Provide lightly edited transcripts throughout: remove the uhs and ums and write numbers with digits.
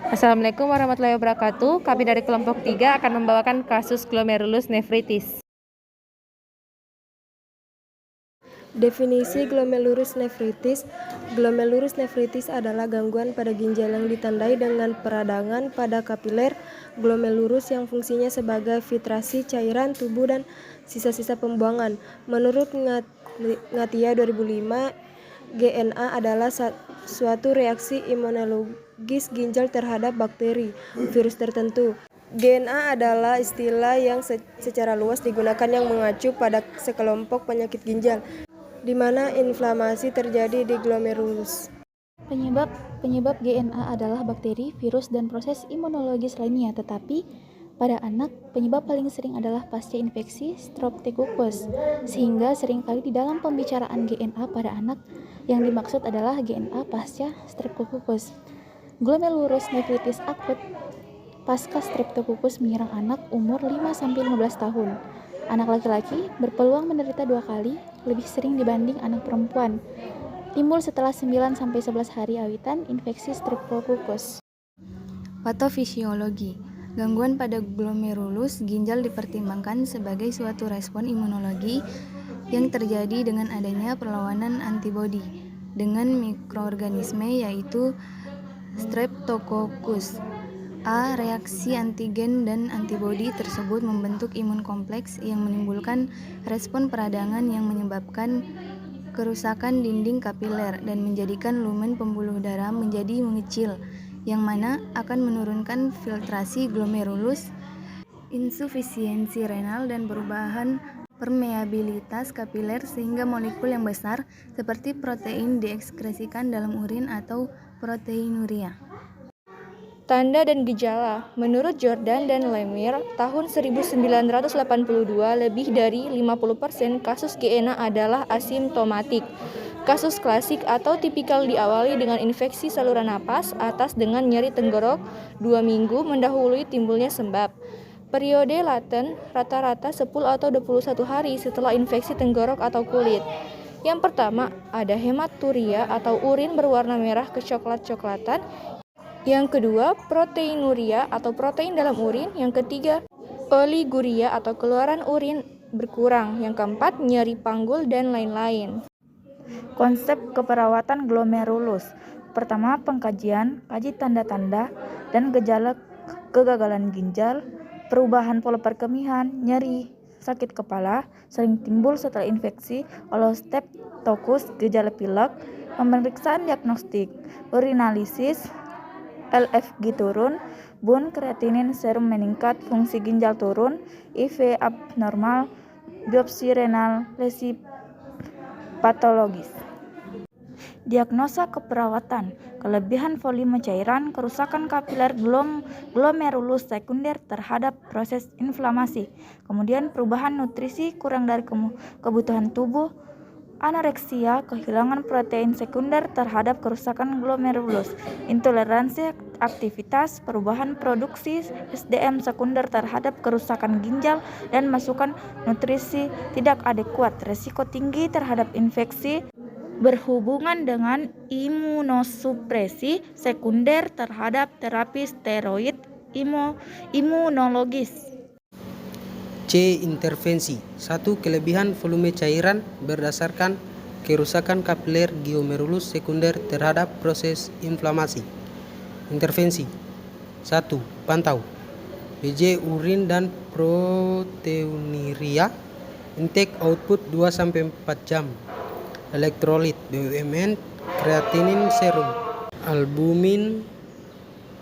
Assalamualaikum warahmatullahi wabarakatuh. Kami dari kelompok 3 akan membawakan kasus glomerulus nefritis. Definisi glomerulus nefritis. Glomerulus nefritis adalah gangguan pada ginjal yang ditandai dengan peradangan pada kapiler glomerulus yang fungsinya sebagai filtrasi cairan tubuh dan sisa-sisa pembuangan. Menurut Ngatia 2005, GNA adalah suatu reaksi imunologis ginjal terhadap bakteri, virus tertentu. GNA adalah istilah yang secara luas digunakan yang mengacu pada sekelompok penyakit ginjal, di mana inflamasi terjadi di glomerulus. Penyebab GNA adalah bakteri, virus, dan proses imunologis lainnya, tetapi pada anak, penyebab paling sering adalah pasca infeksi Streptococcus, sehingga seringkali di dalam pembicaraan GNA pada anak, yang dimaksud adalah GNA pasca Streptococcus. Glomerulus nefritis akut pasca Streptococcus menyerang anak umur 5-15 tahun. Anak laki-laki berpeluang menderita 2 kali lebih sering dibanding anak perempuan. Timbul setelah 9-11 hari awitan infeksi Streptococcus. Patofisiologi. Gangguan pada glomerulus ginjal dipertimbangkan sebagai suatu respon imunologi yang terjadi dengan adanya perlawanan antibodi dengan mikroorganisme yaitu Streptococcus. Reaksi antigen dan antibodi tersebut membentuk imun kompleks yang menimbulkan respon peradangan yang menyebabkan kerusakan dinding kapiler dan menjadikan lumen pembuluh darah menjadi mengecil, yang mana akan menurunkan filtrasi glomerulus, insufisiensi renal, dan perubahan permeabilitas kapiler sehingga molekul yang besar seperti protein diekskresikan dalam urin atau proteinuria. Tanda dan gejala. Menurut Jordan dan Lemire, tahun 1982 lebih dari 50% kasus GNA adalah asimptomatik. Kasus klasik atau tipikal diawali dengan infeksi saluran napas atas dengan nyeri tenggorok 2 minggu mendahului timbulnya sembab. Periode laten rata-rata 10 atau 21 hari setelah infeksi tenggorok atau kulit. Yang pertama, ada hematuria atau urin berwarna merah kecoklat-coklatan. Yang kedua, proteinuria atau protein dalam urin. Yang ketiga, oliguria atau keluaran urin berkurang. Yang keempat, nyeri panggul dan lain-lain. Konsep keperawatan glomerulus. Pertama, pengkajian, kaji tanda-tanda dan gejala kegagalan ginjal, perubahan pola perkemihan, nyeri, sakit kepala, sering timbul setelah infeksi oleh Streptococcus, gejala pilek, pemeriksaan diagnostik, urinalisis, LFG turun, bone kreatinin serum meningkat, fungsi ginjal turun, IV abnormal, biopsi renal, lesi patologis. Diagnosa keperawatan, kelebihan volume cairan, kerusakan kapiler glomerulus sekunder terhadap proses inflamasi, kemudian perubahan nutrisi kurang dari kebutuhan tubuh, anoreksia, kehilangan protein sekunder terhadap kerusakan glomerulus, intoleransi aktivitas, perubahan produksi SDM sekunder terhadap kerusakan ginjal, dan masukan nutrisi tidak adekuat, resiko tinggi terhadap infeksi, berhubungan dengan imunosupresi sekunder terhadap terapi steroid imunologis. C. Intervensi. 1. Kelebihan volume cairan berdasarkan kerusakan kapiler glomerulus sekunder terhadap proses inflamasi. Intervensi. 1. Pantau BJ urin dan proteinuria, intake output 2-4 jam, elektrolit BUMN, kreatinin serum, albumin,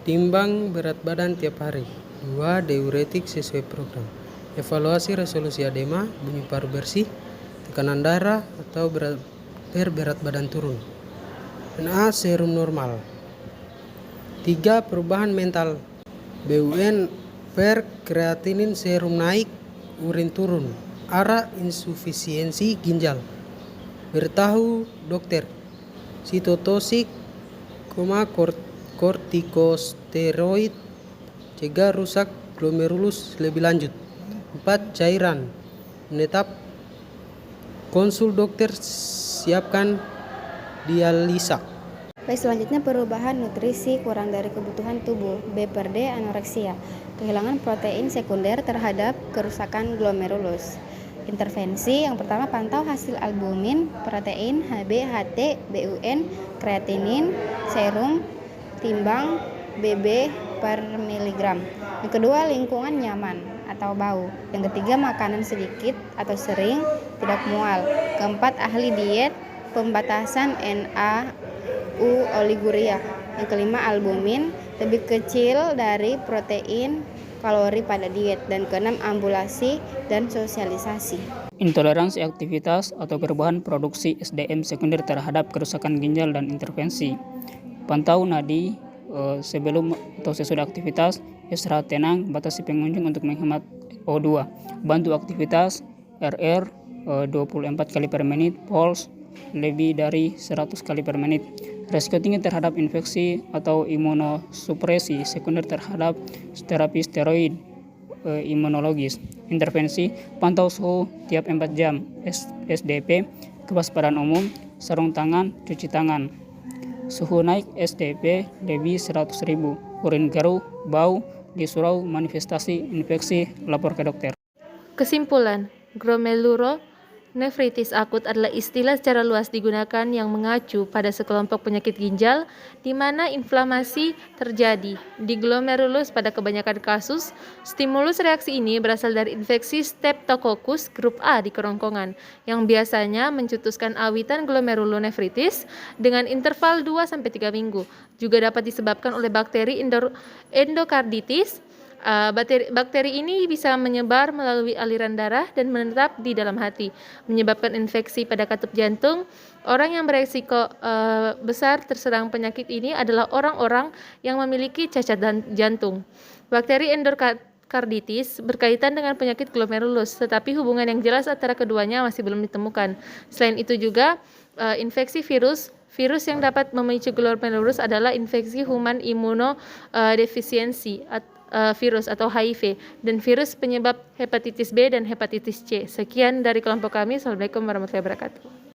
timbang berat badan tiap hari. 2. Diuretik sesuai program. Evaluasi resolusi edema, bunyi paru bersih, tekanan darah atau berat badan turun. NA serum normal. 3. Perubahan mental. BUN per kreatinin serum naik, urin turun. ARA insufisiensi ginjal. Beritahu dokter. Sitotosik, kortikosteroid, cegah rusak glomerulus lebih lanjut. 4. Cairan menetap. Konsul dokter, siapkan dialisa. Baik, selanjutnya perubahan nutrisi kurang dari kebutuhan tubuh. B per D, anoreksia. Kehilangan protein sekunder terhadap kerusakan glomerulus. Intervensi yang pertama, pantau hasil albumin, protein, HB, HT, BUN, kreatinin, serum, timbang, BB per miligram. Yang kedua, lingkungan nyaman atau bau. Yang ketiga, makanan sedikit atau sering, tidak mual. Keempat, ahli diet, pembatasan oliguria. Yang kelima, albumin lebih kecil dari protein kalori pada diet. Dan keenam, ambulasi dan sosialisasi. Intoleransi aktivitas atau perubahan produksi SDM sekunder terhadap kerusakan ginjal dan intervensi. Pantau nadi sebelum atau sesudah aktivitas, istirahat tenang, batasi pengunjung untuk menghemat O2. Bantu aktivitas RR 24 kali per menit, pulse lebih dari 100 kali per menit. Risiko tinggi terhadap infeksi atau imunosupresi sekunder terhadap terapi steroid imunologis. Intervensi, pantau suhu tiap 4 jam, SDP, kewaspadaan umum, sarung tangan, cuci tangan. Suhu naik SDP lebih 100.000, urin garu, bau, di surau, manifestasi infeksi, lapor ke dokter. Kesimpulan, glomerulonefritis akut adalah istilah secara luas digunakan yang mengacu pada sekelompok penyakit ginjal di mana inflamasi terjadi di glomerulus. Pada kebanyakan kasus, stimulus reaksi ini berasal dari infeksi Streptococcus grup A di kerongkongan yang biasanya mencetuskan awitan glomerulonefritis dengan interval 2-3 minggu. Juga dapat disebabkan oleh bakteri endokarditis. Bakteri ini bisa menyebar melalui aliran darah dan menetap di dalam hati, menyebabkan infeksi pada katup jantung. Orang yang beresiko besar terserang penyakit ini adalah orang-orang yang memiliki cacat jantung. Bakteri endokarditis berkaitan dengan penyakit glomerulus, tetapi hubungan yang jelas antara keduanya masih belum ditemukan. Selain itu juga infeksi virus yang dapat memicu glomerulus adalah infeksi human immunodeficiency virus atau HIV dan virus penyebab hepatitis B dan hepatitis C. Sekian dari kelompok kami. Assalamualaikum warahmatullahi wabarakatuh.